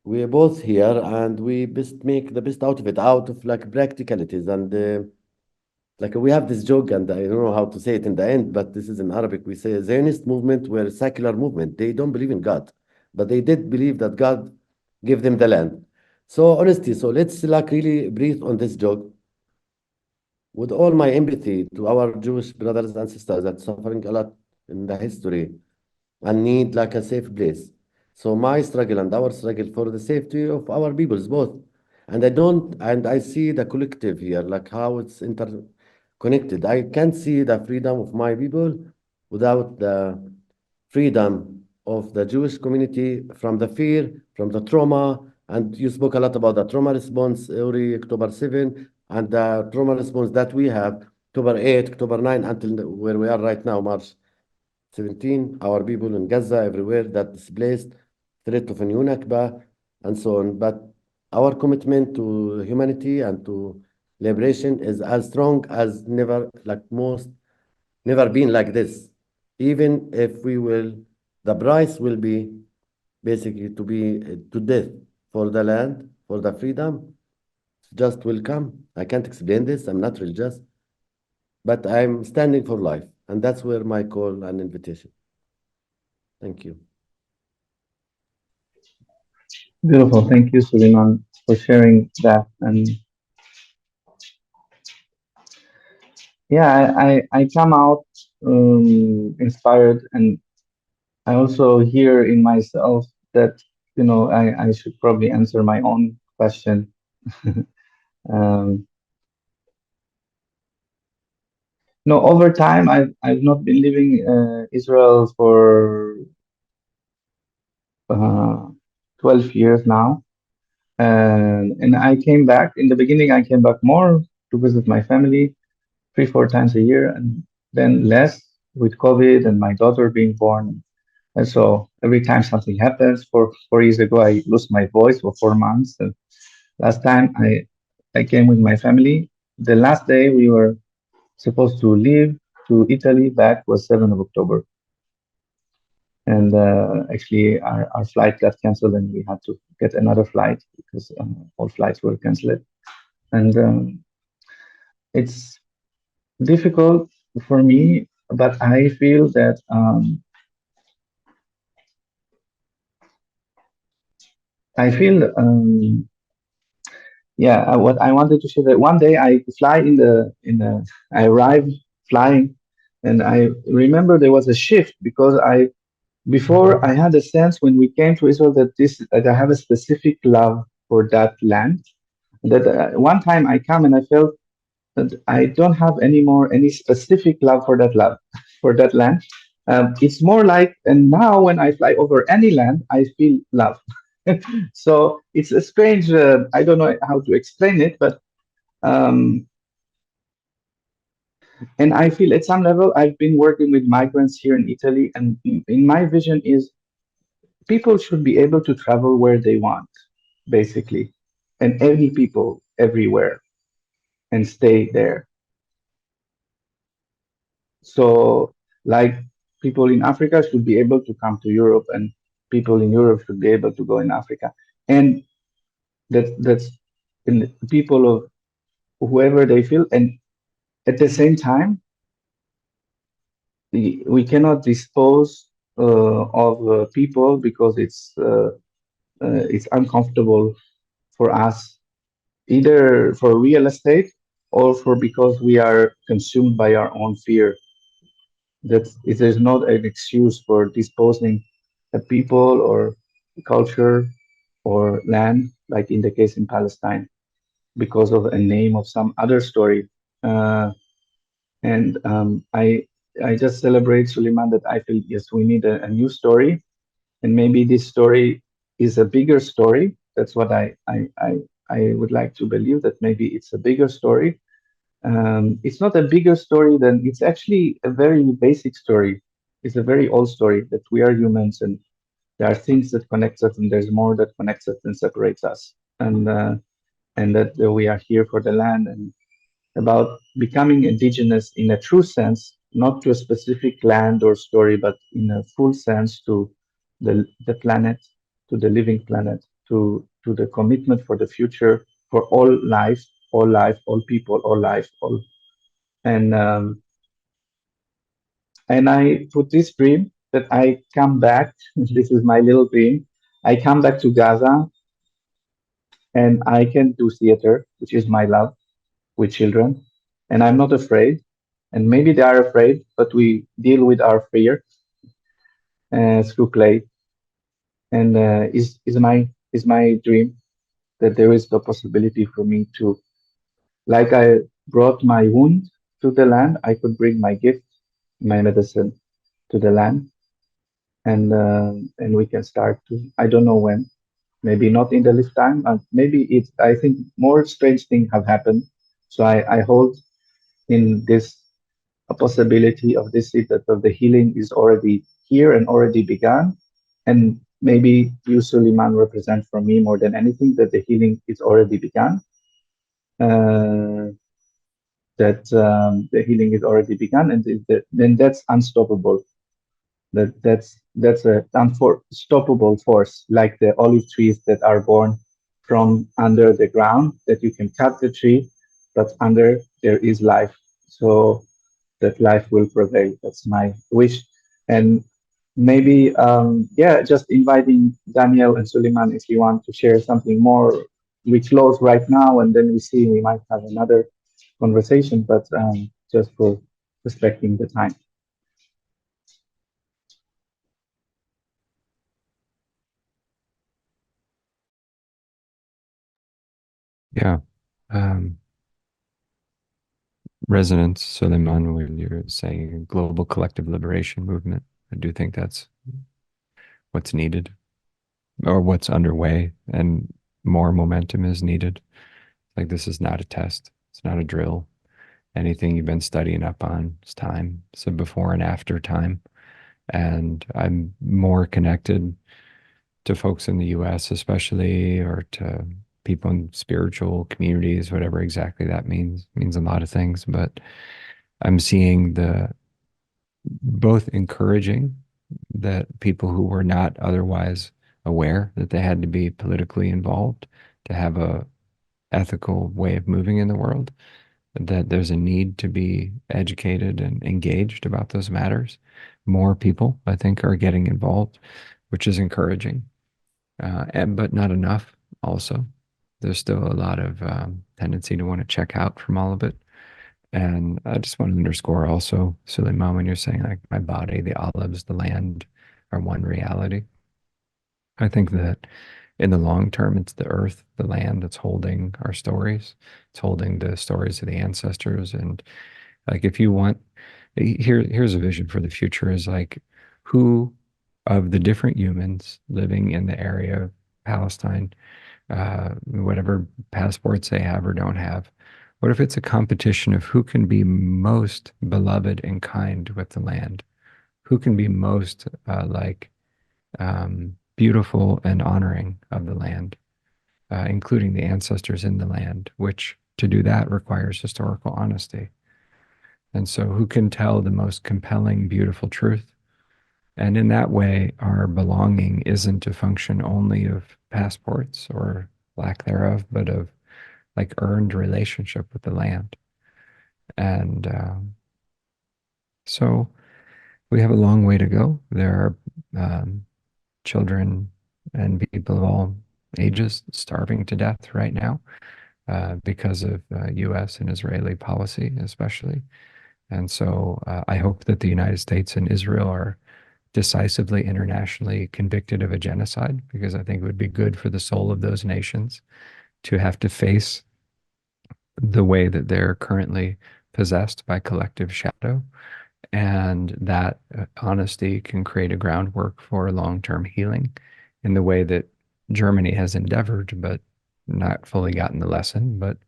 we're both here and we best make the best out of it, out of like practicalities. And like we have this joke, and I don't know how to say it in the end, but this is in Arabic. We say Zionist movement were a secular movement. They don't believe in God, but they did believe that God gave them the land. So honesty. So let's like really breathe on this joke with all my empathy to our Jewish brothers and sisters that suffering a lot in the history and need like a safe place. So my struggle and our struggle for the safety of our peoples both. And I don't, and I see the collective here, like how it's interconnected. I can't see the freedom of my people without the freedom of the Jewish community from the fear, from the trauma. And you spoke a lot about the trauma response, Uri, October 7, and the trauma response that we have, October 8, October 9, until where we are right now, March 17, our people in Gaza, everywhere that displaced, threat of a new Nakba, and so on. But our commitment to humanity and to liberation is as strong as never, like most, never been like this. Even if we will, the price will be basically to be to death for the land, for the freedom, just will come. I can't explain this. I'm not religious, but I'm standing for life. And that's where my call and invitation. Thank you. Beautiful. Thank you, Suleiman, for sharing that. And yeah, I come out inspired, and I also hear in myself that, I should probably answer my own question. Um, no, over time, I've not been living Israel for uh, 12 years now. And I came back in the beginning. I came back more to visit my family 3, 4 times a year, and then less with COVID and my daughter being born. And so every time something happens, 4 years ago, I lost my voice for 4 months. And last time I came with my family. The last day we were supposed to leave to Italy back was 7th of October. And actually, our flight got canceled, and we had to get another flight because all flights were canceled. And it's difficult for me, but I feel that I feel yeah. What I wanted to share that one day I fly in the I arrived flying, and I remember there was a shift because before I had a sense when we came to Israel that I have a specific love for that land. That one time I come and I felt that I don't have anymore any specific love for that love for that land. It's more like, and now when I fly over any land, I feel love. So it's a strange. I don't know how to explain it, but um, and I feel at some level I've been working with migrants here in Italy, and in my vision is people should be able to travel where they want, basically, and any people everywhere and stay there. So, like people in Africa should be able to come to Europe, and people in Europe should be able to go in Africa, and that's in the people of whoever they feel. And at the same time, we cannot dispose of people because it's uncomfortable for us, either for real estate or for because we are consumed by our own fear. That it is not an excuse for disposing a people or culture or land, like in the case in Palestine, because of a name of some other story. Uh, and I just celebrate Suleiman that I feel yes, we need a new story, And maybe this story is a bigger story. That's what I would like to believe, that maybe it's a bigger story. It's not a bigger story than, it's actually a very basic story. It's a very old story that we are humans, and there are things that connect us, and there's more that connects us than separates us. And that we are here for the land, and about becoming indigenous in a true sense, not to a specific land or story, but in a full sense to the planet, to the living planet, to the commitment for the future, for all life, all people, all life, all. And and I put this dream that I come back. This is my little dream. I come back to Gaza, and I can do theater, which is my love, with children, and I'm not afraid. And maybe they are afraid, but we deal with our fear through play. And is my dream that there is the possibility for me to, like I brought my wound to the land, I could bring my gift, my medicine to the land, and we can start to. I don't know when. Maybe not in the lifetime. Maybe it's. I think more strange things have happened. So I hold in this a possibility of this seed, that of the healing is already here and already begun. And maybe you, Suleiman, represent for me more than anything that the healing is already begun. That the healing is already begun, and then that's unstoppable. That's a unstoppable force, like the olive trees that are born from under the ground, that you can cut the tree, but under there is life. So that life will prevail. That's my wish. And maybe, yeah, just inviting Daniel and Suleiman, if you want to share something more. We close right now, and then we might have another conversation, but just for respecting the time. Yeah. Resonance, Sulaiman, when you're saying global collective liberation movement, I do think that's what's needed, or what's underway, and more momentum is needed. Like, this is not a test. It's not a drill. Anything you've been studying up on, it's time. So before and after time. And I'm more connected to folks in the US, especially, or to people in spiritual communities, whatever exactly that means. It means a lot of things, but I'm seeing both encouraging that people who were not otherwise aware that they had to be politically involved to have a ethical way of moving in the world, that there's a need to be educated and engaged about those matters. More people, I think, are getting involved, which is encouraging, but not enough also. There's still a lot of tendency to want to check out from all of it. And I just want to underscore also, Suleiman, when you're saying, like, my body, the olives, the land are one reality. I think that in the long term, it's the earth, the land that's holding our stories. It's holding the stories of the ancestors. And like, if you want, here's a vision for the future, is like, who of the different humans living in the area of Palestine, whatever passports they have or don't have, what if it's a competition of who can be most beloved and kind with the land? Who can be most beautiful and honoring of the land, including the ancestors in the land, which to do that requires historical honesty. And so who can tell the most compelling, beautiful truth? And in that way, our belonging isn't a function only of passports or lack thereof, but of like earned relationship with the land. And so we have a long way to go. There are children and people of all ages starving to death right now because of US and Israeli policy, especially. And so I hope that the United States and Israel are decisively internationally convicted of a genocide, because I think it would be good for the soul of those nations to have to face the way that they're currently possessed by collective shadow, And that honesty can create a groundwork for long-term healing in the way that Germany has endeavored, but not fully gotten the lesson, but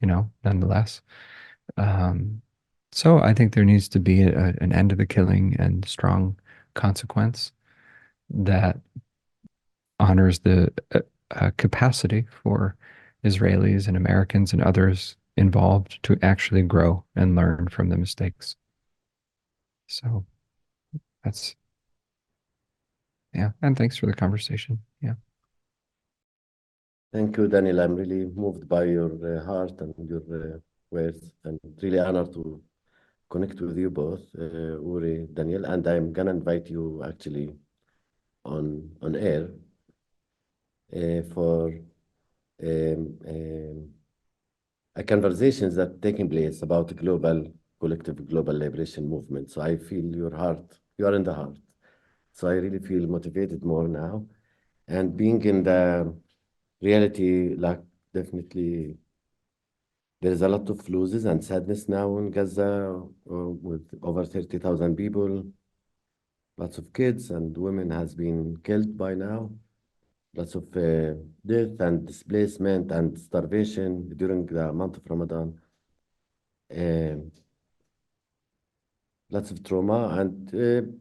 nonetheless. Um, so I think there needs to be an end to the killing and strong consequence that honors the capacity for Israelis and Americans and others involved to actually grow and learn from the mistakes. So that's, yeah. And thanks for the conversation. Yeah. Thank you, Daniel. I'm really moved by your heart and your words, and really honored to connect with you both, Uri, Daniel. And I'm gonna invite you actually on air for a conversations that taking place about collective global liberation movement. So I feel your heart. You are in the heart. So I really feel motivated more now, and being in the reality, like definitely there is a lot of losses and sadness now in Gaza, with over 30,000 people. Lots of kids and women has been killed by now. Lots of death and displacement and starvation during the month of Ramadan. Um, Lots of trauma and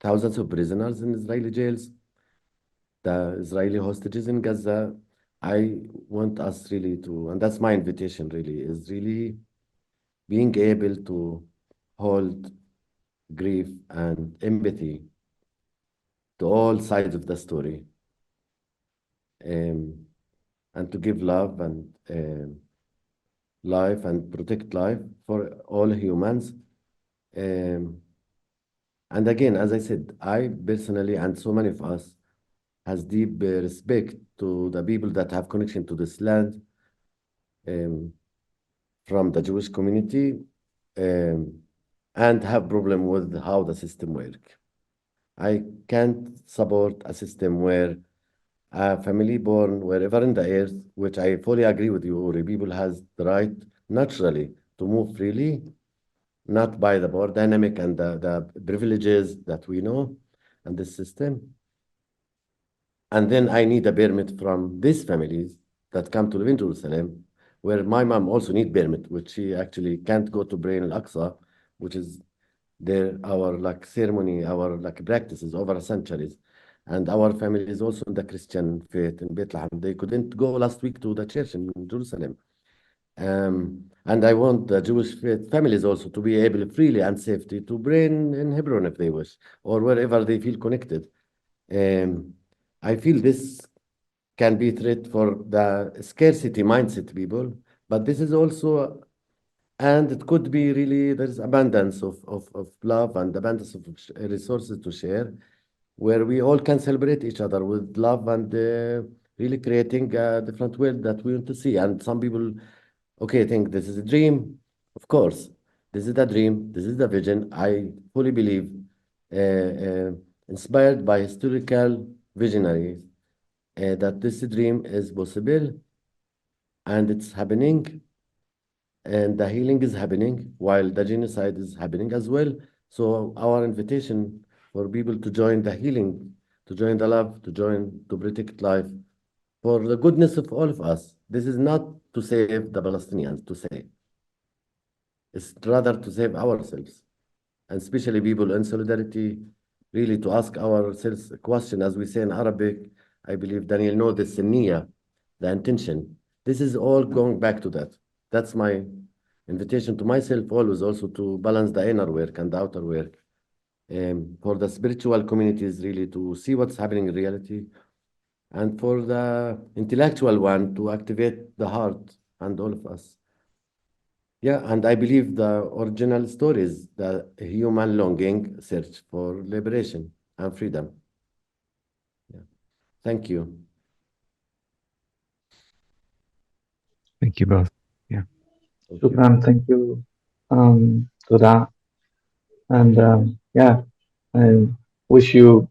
thousands of prisoners in Israeli jails. The Israeli hostages in Gaza. I want us really to, and that's my invitation really, is really being able to hold grief and empathy to all sides of the story, um, and to give love and life and protect life for all humans. Um, and again, as I said, I personally and so many of us has deep respect to the people that have connection to this land, um, from the Jewish community, um, and have problem with how the system work. I can't support a system where a family born wherever in the earth, which I fully agree with you, Uri, people has the right naturally to move freely, not by the power dynamic and the privileges that we know and this system. And then I need a permit from these families that come to live in Jerusalem, where my mom also need permit, which she actually can't go to Brain al-Aqsa, which is our like ceremony, our like practices over centuries. And our family is also in the Christian faith in Bethlehem. They couldn't go last week to the church in Jerusalem. And I want the Jewish faith families also to be able freely and safely to pray in Hebron if they wish, or wherever they feel connected. Um, I feel this can be threat for the scarcity mindset people, but this is also, and it could be really, there's abundance of love and abundance of resources to share, where we all can celebrate each other with love and really creating a different world that we want to see. And some people, okay, think this is a dream. Of course, this is the dream. This is the vision. I fully believe, inspired by historical visionaries, that this dream is possible and it's happening, and the healing is happening while the genocide is happening as well. So our invitation for people to join the healing, to join the love, to protect life, for the goodness of all of us. This is not to save the Palestinians, to say. It's rather to save ourselves, and especially people in solidarity, really to ask ourselves a question, as we say in Arabic. I believe Daniel know this, niya, the intention. This is all going back to that. That's my invitation to myself always, also to balance the inner work and the outer work. For the spiritual communities, really to see what's happening in reality, and for the intellectual one to activate the heart and all of us. Yeah, and I believe the original story is the human longing search for liberation and freedom. Yeah. Thank you. Thank you both. Yeah. Thank you. Shukran, thank you to that. And yeah, I wish you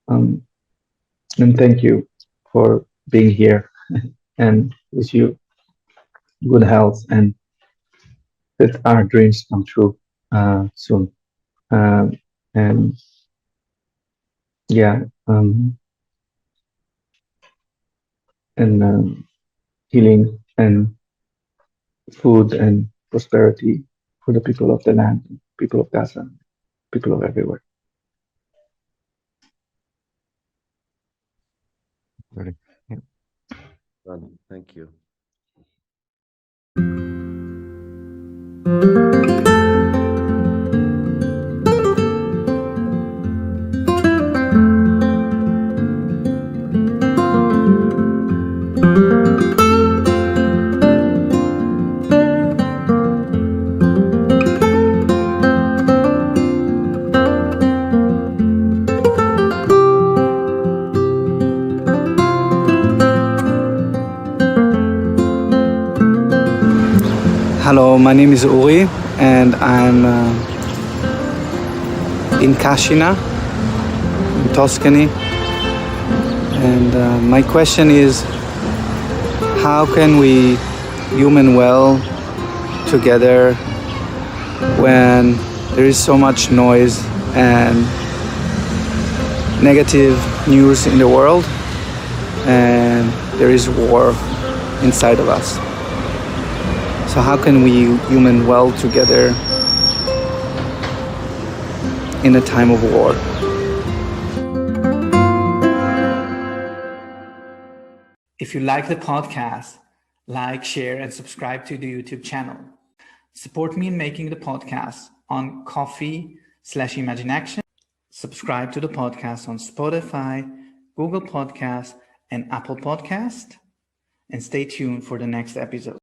um, and thank you for being here and wish you good health and let our dreams come true. soon. And yeah, and healing and food and prosperity for the people of the land, people of Gaza, people of everywhere. Really. Yeah. Well, thank you. Hello, my name is Uri, and I'm in Kashina, in Tuscany. And my question is, how can we human well together when there is so much noise and negative news in the world, and there is war inside of us? So how can we human well together in a time of war? If you like the podcast, like, share, and subscribe to the YouTube channel. Support me in making the podcast on Ko-fi/ImaginAction. Subscribe to the podcast on Spotify, Google Podcast, and Apple Podcast. And stay tuned for the next episode.